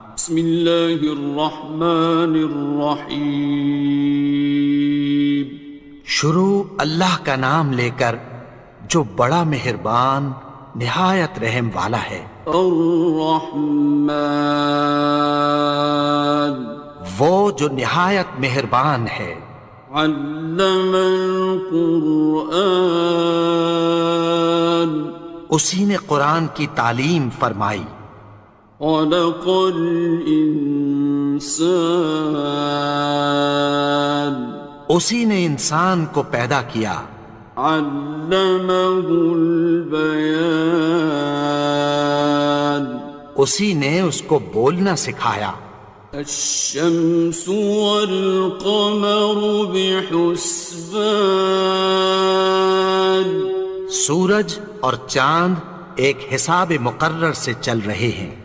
بسم اللہ الرحمن الرحیم۔ شروع اللہ کا نام لے کر جو بڑا مہربان نہایت رحم والا ہے۔ الرحمن، وہ جو نہایت مہربان ہے۔ علم القرآن، اسی نے قرآن کی تعلیم فرمائی۔ خلق الانسان، اسی نے انسان کو پیدا کیا۔ علمہ البیان، اسی نے اس کو بولنا سکھایا۔ الشمس والقمر بحسبان، سورج اور چاند ایک حساب مقرر سے چل رہے ہیں۔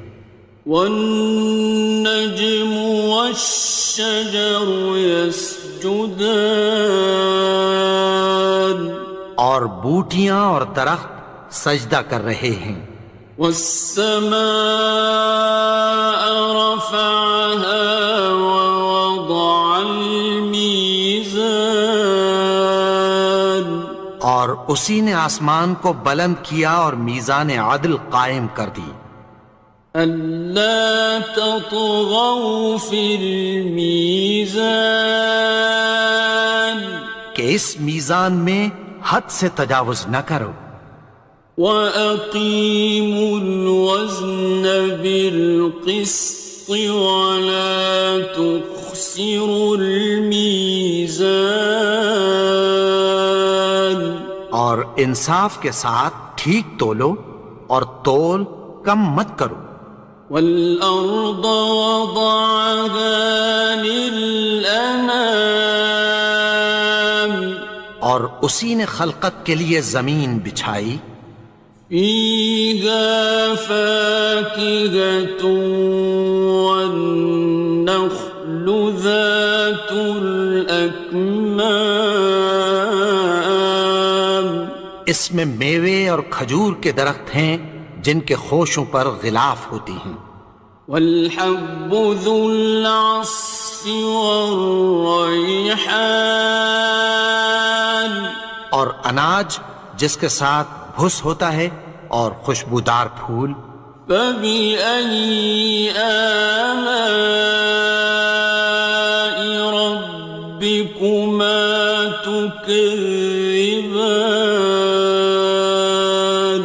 والنجم والشجر يسجدان، اور بوٹیاں اور درخت سجدہ کر رہے ہیں۔ والسماء رفعها ووضع الميزان، اور اسی نے آسمان کو بلند کیا اور میزان عدل قائم کر دی۔ ألا تطغوا في الميزان، کہ اس میزان میں حد سے تجاوز نہ کرو۔ وَأَقِيمُوا الْوَزْنَ بِالْقِسْطِ وَلَا تُخْسِرُوا الْمِيزَانَ، اور انصاف کے ساتھ ٹھیک تولو اور تول کم مت کرو۔ وَالْأَرْضَ وَضَعَهَا لِلْأَنَامِ، اور اسی نے خلقت کے لیے زمین بچھائی۔ فِيهَا فَاكِهَةٌ وَالنَّخْلُ ذَاتُ الْأَكْمَامِ، اس میں میوے اور کھجور کے درخت ہیں جن کے خوشوں پر غلاف ہوتی ہیں۔ وَالْحَبُّ ذُو الْعَصْفِ وَالرَّيْحَانِ، اور اناج جس کے ساتھ بھس ہوتا ہے اور خوشبودار پھول۔ فَبِأَيِّ آلَاءِ رَبِّكُمَا تُكَذِّبَانِ،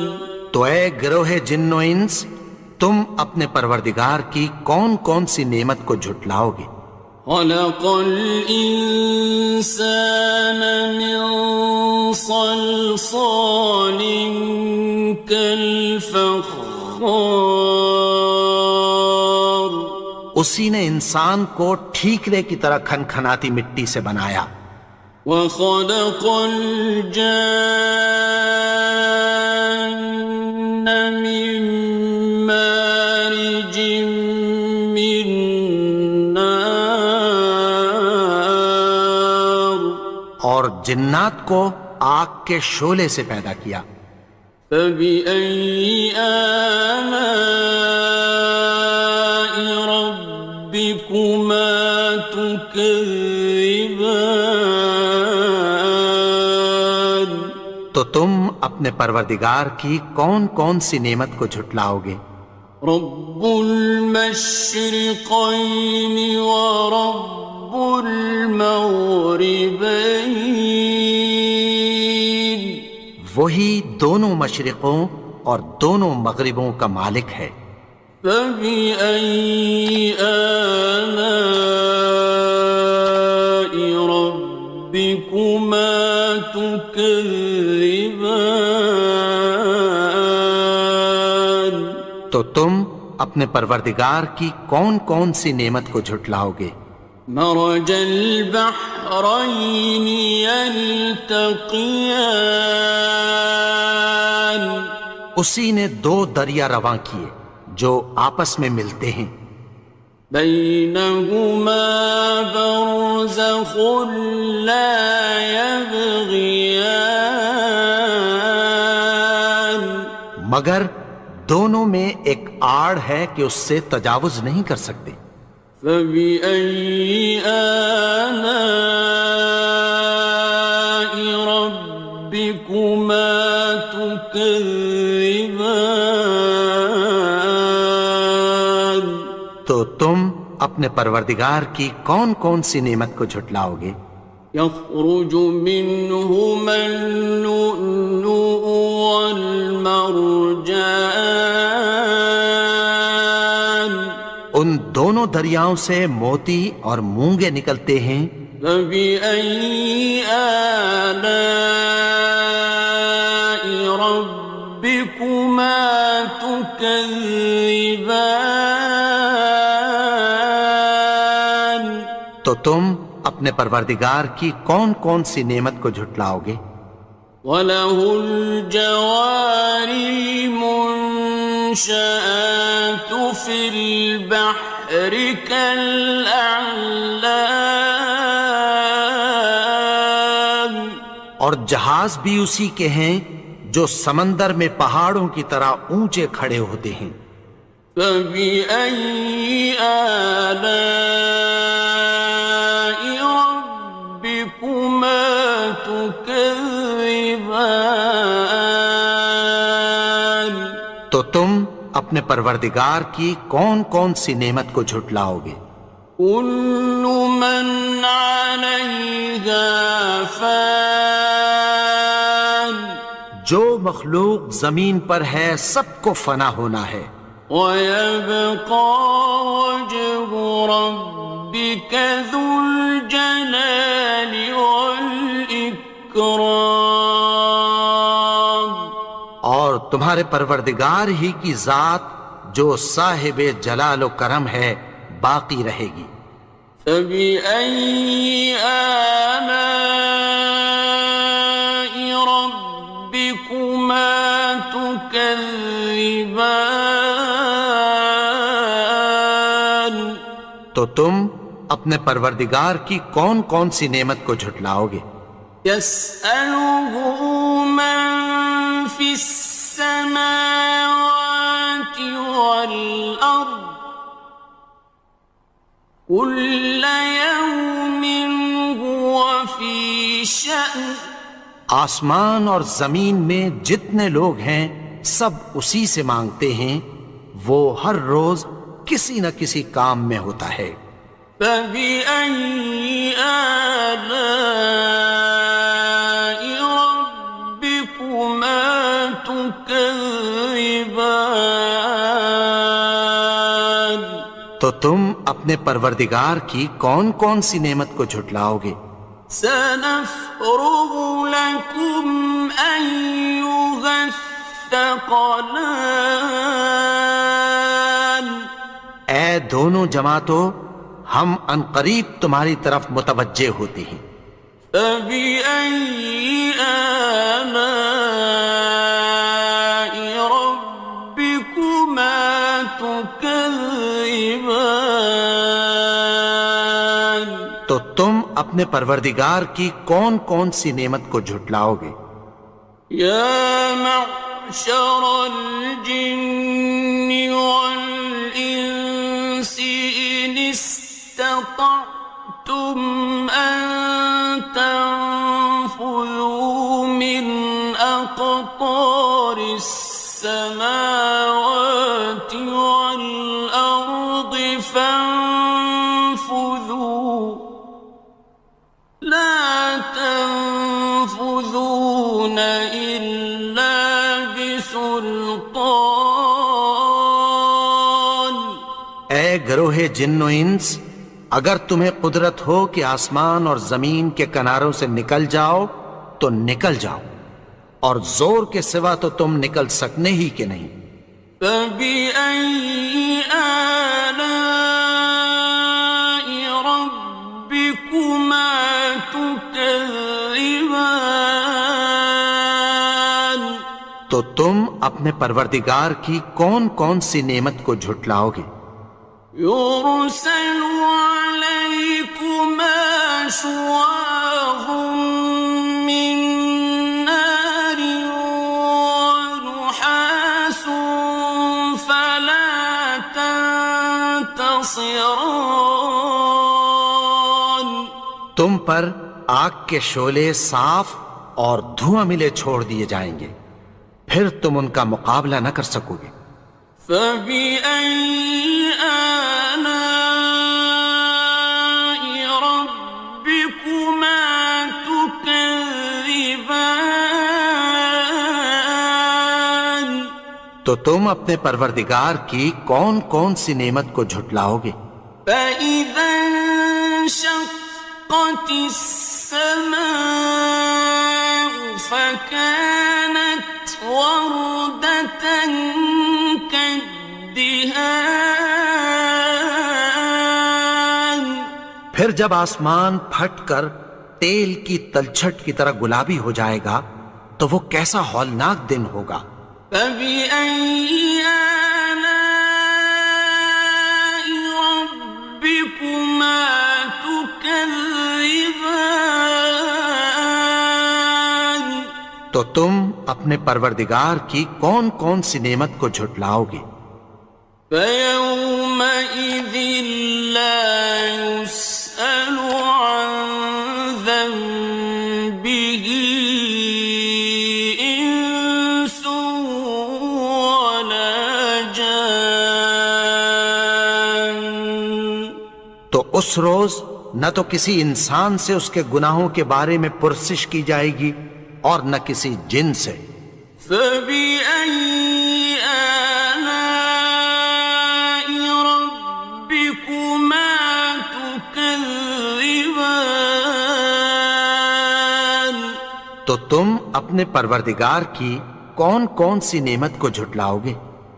تو اے گروہ جن و انس، تم اپنے پروردگار کی کون کون سی نعمت کو جھٹلاؤ گے؟ خَلَقَ الْإِنسَانَ مِنْ صَلْصَالٍ كَالْفَخَّارِ، اسی نے انسان کو ٹھیکرے کی طرح کھنکھناتی مٹی سے بنایا۔ وَخَلَقَ الْجَانَّ مِن مَّارِجٍ مِّن نَّارٍ، اور جنات کو آگ کے شعلے سے پیدا کیا۔ فَبِأَيِّ آلَاءِ رَبِّكُمَا تُكَذِّبَانِ، تو تم اپنے پروردگار کی کون کون سی نعمت کو جھٹلاؤ گے؟ رب المشرقين ورب المغربين، وہی دونوں مشرقوں اور دونوں مغربوں کا مالک ہے۔ فَبِأَيِّ آلَاءِ رَبِّكُمَا تُكَذِّبَانِ، تو تم اپنے پروردگار کی کون کون سی نعمت کو جھٹلاؤ گے؟ مرج البحرين يلتقيان، اسی نے دو دریا رواں کیے جو آپس میں ملتے ہیں۔ بينهما برزخ لا يبغيان، مگر دونوں میں ایک آڑ ہے کہ اس سے تجاوز نہیں کر سکتے۔ فبأي آلاء ربكما تكذبان؟ تو تم اپنے پروردگار کی کون کون سی نعمت کو جھٹلاؤ گے؟ يخرج منهما اللؤلؤ والمرجان، ان دونوں دریاؤں سے موتی اور مونگے نکلتے ہیں۔ فبأي آلاء ربكما تكذبان؟ تو تم اپنے پروردگار کی کون کون سی نعمت کو جھٹلاؤ گے؟ وَلَهُ الْجَوَارِ الْمُنشَآتُ فِي الْبَحْرِ كَالْأَعْلَامِ، اور جہاز بھی اسی کے ہیں جو سمندر میں پہاڑوں کی طرح اونچے کھڑے ہوتے ہیں۔ فَبِأَيِّ آلَاءِ رَبِّكُمَا تُكَذِّبَانِ؟ تو تم اپنے پروردگار کی کون کون سی نعمت کو جھٹلاؤ گے؟ كُلُّ مَنْ عَلَيْهَا فَانٍ، جو مخلوق زمین پر ہے سب کو فنا ہونا ہے۔ وَيَبْقَى وَجْهُ رَبِّكَ ذُو الْجَلَالِ وَالْإِكْرَامِ، اور تمہارے پروردگار ہی کی ذات جو صاحب جلال و کرم ہے باقی رہے گی۔ فَبِأَيِّ آلَاءِ رَبِّكُمَا تُكَذِّبَانِ؟ تو تم اپنے پروردگار کی کون کون سی نعمت کو جھٹلاؤ گے؟ يَسْأَلُهُ مَن فِي السَّمَاوَاتِ وَالْأَرْضِ كُلَّ يَوْمٍ هُوَ فِي شَأْنٍ، آسمان اور زمین میں جتنے لوگ ہیں سب اسی سے مانگتے ہیں، وہ ہر روز کسی نہ کسی کام میں ہوتا ہے۔ فَبِأَيِّ آلَاءِ رَبِّكُمَا تُكَذِّبَانِ؟ تو تم اپنے پروردگار کی کون کون سی نعمت کو جھٹلاؤ گے؟ سَنَفْرُغُ لَكُمْ أَيُّهَ الثَّقَلَانِ، اے دونوں جماعتوں، ہم عنقریب تمہاری طرف متوجہ ہوتے ہیں۔ فَبِأَيِّ آلَاءِ رَبِّكُمَا تُكَذِّبَانِ؟ تو تم اپنے پروردگار کی کون کون سی نعمت کو جھٹلاؤ گے؟ يَا مَعْشَرَ الْجِنِّ وَالْإِنسِ إِنِ اسْتَطَعْتُمْ أَن تَنفُذُوا مِنْ أَقْطَارِ السَّمَاوَاتِ وَالْأَرْضِ فَانفُذُوا، لَا تَنفُذُونَ إِلَّا بِسُلْطَانٍ۔ اے گروہ جن و انس، اگر تمہیں قدرت ہو کہ آسمان اور زمین کے کناروں سے نکل جاؤ تو نکل جاؤ، اور زور کے سوا تو تم نکل سکنے ہی کے نہیں۔ فَبِأَيِّ آلَاءِ رَبِّكُمَا تُكَذِّبَانِ؟ تو تم اپنے پروردگار کی کون کون سی نعمت کو جھٹلاؤ گے؟ يُرْسَلُ عَلَيْكُمَا شُوَاظٌ مِّن نَّارٍ وَنُحَاسٌ تنتصران. تم پر آگ کے شعلے صاف اور دھواں ملے چھوڑ دیے جائیں گے، پھر تم ان کا مقابلہ نہ کر سکو گے۔ فبأي آلاء ربكما تكذبان. تو تم اپنے پروردگار کی کون کون سی نعمت کو جھٹلاؤ گے؟ فإذا انشقت السماء فكانت وردة كالدهان. پھر جب آسمان پھٹ کر تیل کی تلچھٹ کی طرح گلابی ہو جائے گا تو وہ کیسا ہولناک دن ہوگا۔ فبأي آلاء ربكما تكذبان. تو تم اپنے پروردگار کی کون کون سی نعمت کو جھٹلاؤ گے؟ فيومئذ لا يسأل عن ذنبه إنس ولا جان. تو اس روز نہ تو کسی انسان سے اس کے گناہوں کے بارے میں پرسش کی جائے گی اور نہ کسی جن سے۔ فبأي آلاء ربكما تكذبان. تو تم اپنے پروردگار کی کون کون سی نعمت کو جھٹلاؤ گے؟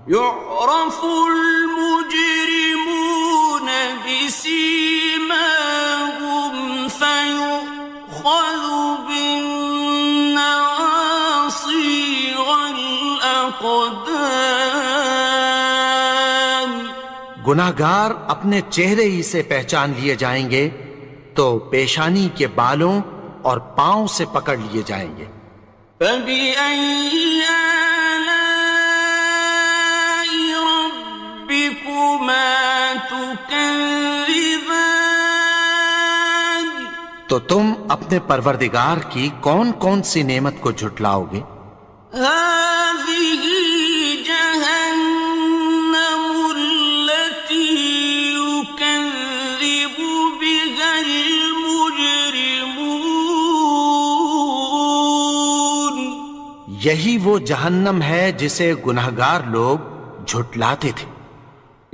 يعرف المجرمون بسيماهم فيؤخذ بالنواصي والأقدام. گناہگار اپنے چہرے ہی سے پہچان لیے جائیں گے تو پیشانی کے بالوں اور پاؤں سے پکڑ لیے جائیں گے۔ فبأي آلاء ربكما تكذبان. تو تم اپنے پروردگار کی کون کون سی نعمت کو جھٹلاؤ گے؟ هذه جهنم التي يكذب بها المجرمون. یہی وہ جہنم ہے جسے گناہگار لوگ جھٹلاتے تھے۔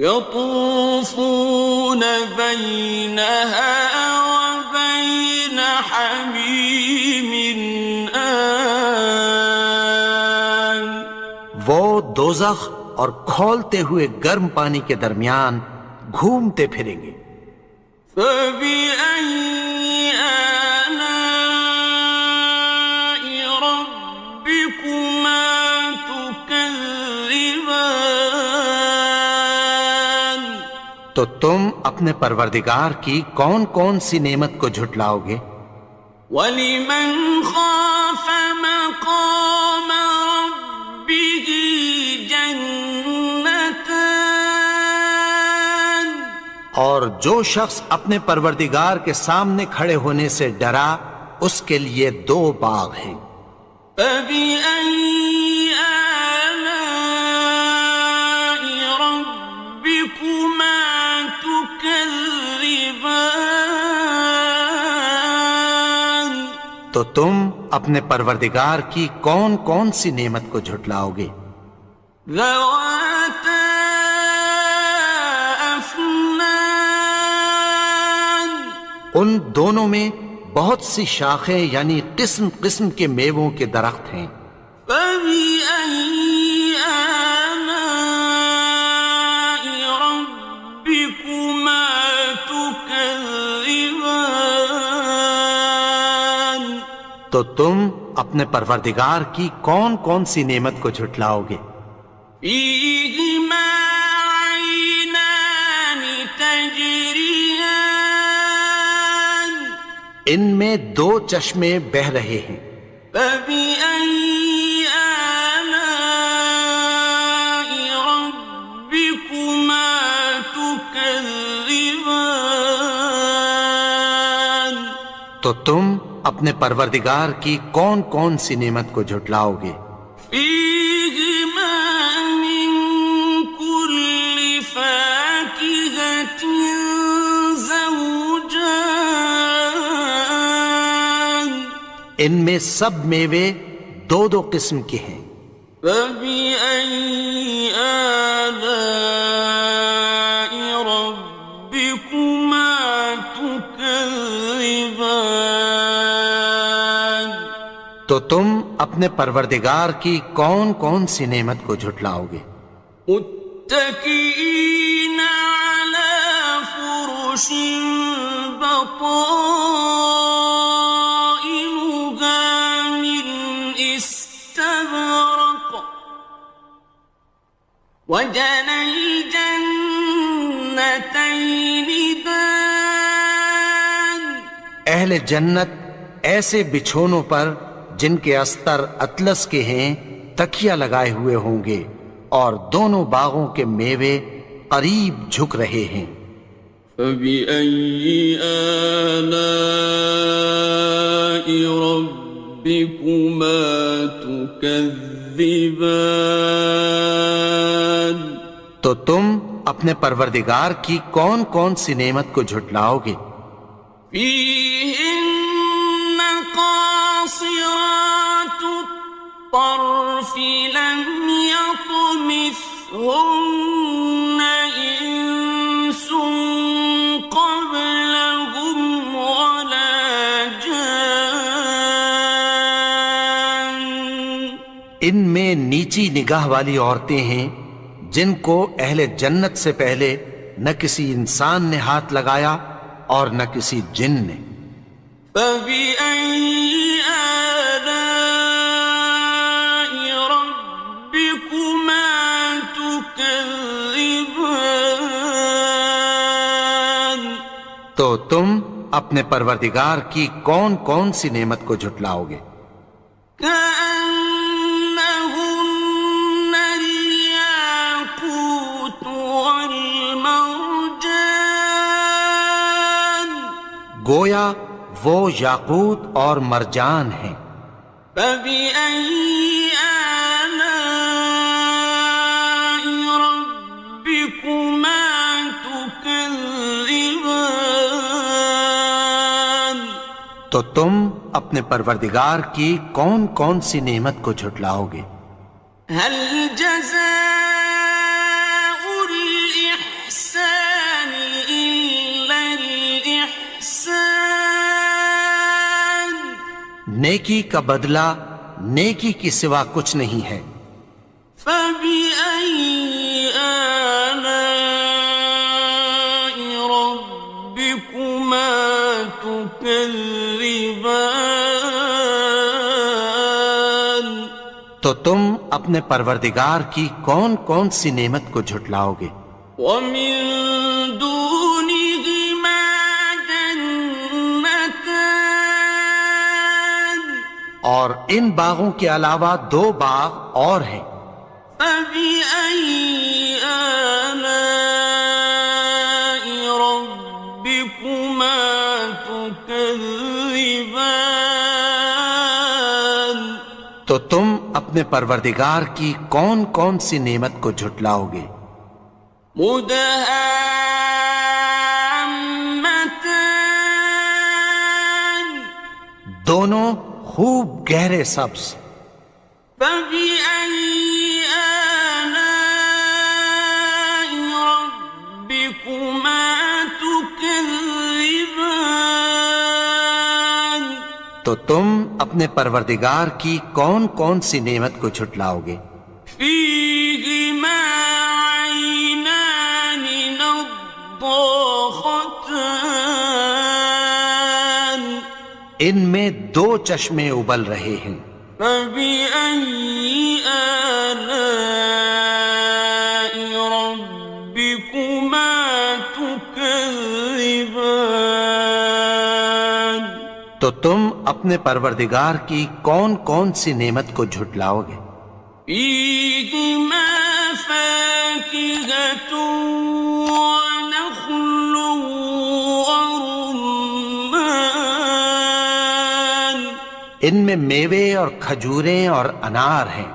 يطوفون بينها وبين حميم آن. وہ دوزخ اور کھولتے ہوئے گرم پانی کے درمیان گھومتے پھریں گے۔ فبأي آلاء ربكما تكذبان. تو تم اپنے پروردگار کی کون کون سی نعمت کو جھٹلاؤ گے؟ وَلِمَنْ خَافَ مَقَامَ رَبِّهِ جَنَّتَانِ. اور جو شخص اپنے پروردگار کے سامنے کھڑے ہونے سے ڈرا اس کے لیے دو باغ ہیں۔ فَبِأَيِّ آلَاءِ رَبِّكُمَا تُكَذِّبَانِ. تو تم اپنے پروردگار کی کون کون سی نعمت کو جھٹلاؤ گے؟ ذَوَاتَا أَفْنَانٍ. ان دونوں میں بہت سی شاخیں یعنی قسم قسم کے میووں کے درخت ہیں۔ فَبِأَيِّ آلَاءِ رَبِّكُمَا تُكَذِّبَانِ. تو تم اپنے پروردگار کی کون کون سی نعمت کو جھٹلاؤ گے؟ فِيهِمَا عَيْنَانِ تَجْرِيَانِ. ان میں دو چشمے بہہ رہے ہیں۔ فَبِأَيِّ آلَاءِ رَبِّكُمَا تُكَذِّبَانِ. تكذبان تو تم اپنے پروردگار کی کون کون سی نعمت کو جھٹلاؤ گے؟ فيهما من كل فاكهة زوجان ان میں سب میوے دو دو قسم کے ہیں۔ فبأي آلاء ربكما تكذبان تو تم اپنے پروردگار کی کون کون سی نعمت کو جھٹلاؤ گے؟ متكئين على فرش بطائنها من استبرق وجنى الجنتين دان اہل جنت ایسے بچھونوں پر جن کے استر اطلس کے ہیں تکیہ لگائے ہوئے ہوں گے اور دونوں باغوں کے میوے قریب جھک رہے ہیں۔ فبأي آلاء ربكما تكذبان تو تم اپنے پروردگار کی کون کون سی نعمت کو جھٹلاؤ گے؟ فيهن قاصرات الطرف لم يطمثهن إنس قبلهم ولا جان ان میں نیچی نگاہ والی عورتیں ہیں جن کو اہل جنت سے پہلے نہ کسی انسان نے ہاتھ لگایا اور نہ کسی جن نے۔ فبأي آلاء ربكما تكذبان تو تم اپنے پروردگار کی کون کون سی نعمت کو جھٹلاؤ گے؟ كأنهن الياقوت والمرجان گویا وہ یاقوت اور مرجان ہیں۔ فبأي آلاء ربكما تكذبان تو تم اپنے پروردگار کی کون کون سی نعمت کو جھٹلاؤ گے؟ هل جزاء الإحسان إلا الإحسان نیکی کا بدلہ نیکی کی سوا کچھ نہیں ہے۔ فبأي آلاء ربكما تكذبان تو تم اپنے پروردگار کی کون کون سی نعمت کو جھٹلاؤ گے؟ ومن دونهما جنتان اور ان باغوں کے علاوہ دو باغ اور ہیں۔ فبأي آلاء ربكما تكذبان تو تم اپنے پروردگار کی کون کون سی نعمت کو جھٹلاؤ گے؟ مدهامتان دونوں خوب گہرے سبز۔ فبأي آلاء ربكما تكذبان تو تم اپنے پروردگار کی کون کون سی نعمت کو جھٹلاؤ گے؟ فيهما عينان نضاختان ان میں دو چشمے ابل رہے ہیں۔ فبأي آلاء ربكما تكذبان تو تم اپنے پروردگار کی کون کون سی نعمت کو جھٹلاؤ گے؟ فيهما فاكهة ونخل ان میں میوے اور کھجوریں اور انار ہیں۔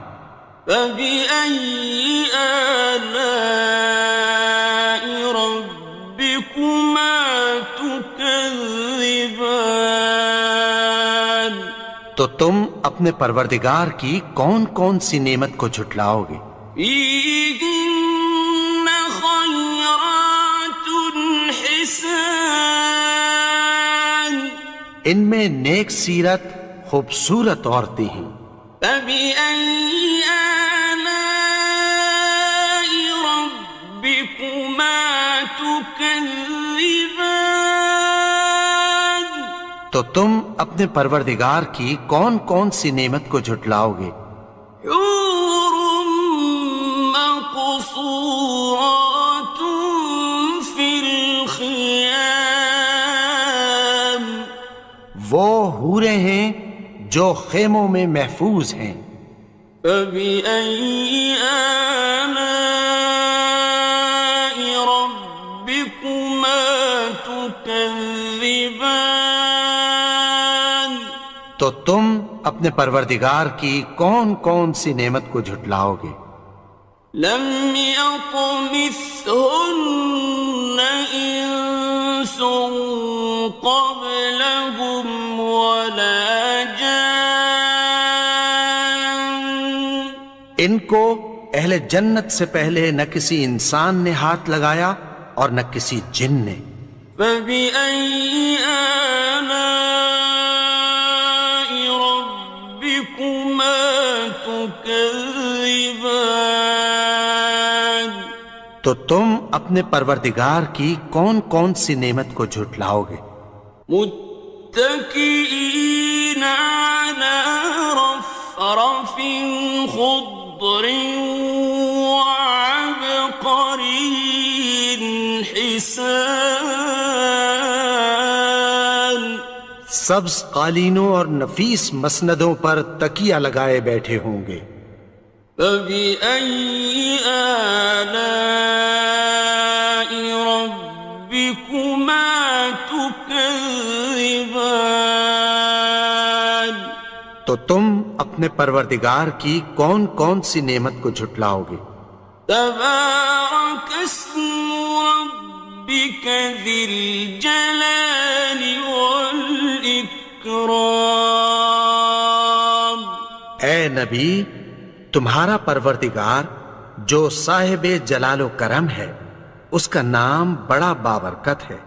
فبأي آلاء ربكما تكذبان؟ تو تم اپنے پروردگار کی کون کون سی نعمت کو جھٹلاؤ گے؟ فيهن خيرات حسان، ان میں نیک سیرت خوبصورت عورتیں ہیں۔ فبأي آلاء ربكما تكذبان؟ تو تم اپنے پروردگار کی کون کون سی نعمت کو جھٹلاؤ گے؟ حور مقصورات في الخيام، وہ حوریں ہیں جو خیموں میں محفوظ ہیں۔ فبأي آلاء ربكما تكذبان؟ تو تم اپنے پروردگار کی کون کون سی نعمت کو جھٹلاؤ گے؟ لم يطمثهن إنس قبلهم ولا جان، ان کو اہل جنت سے پہلے نہ کسی انسان نے ہاتھ لگایا اور نہ کسی جن نے۔ فبأي آلاء ربكما تكذبان؟ تو تم اپنے پروردگار کی کون کون سی نعمت کو جھٹلاؤ گے؟ متكئين على رفرف خضر وعبقري حسان، سبز قالینوں اور نفیس مسندوں پر تکیہ لگائے بیٹھے ہوں گے۔ فبأي آلاء ربكما تكذبان؟ تو تم اپنے پروردگار کی کون کون سی نعمت کو جھٹلاؤ گے؟ تبارك اسم ربك ذي الجلال والإكرام۔ اے نبی، تمہارا پروردگار جو صاحب جلال و کرم ہے، اس کا نام بڑا بابرکت ہے۔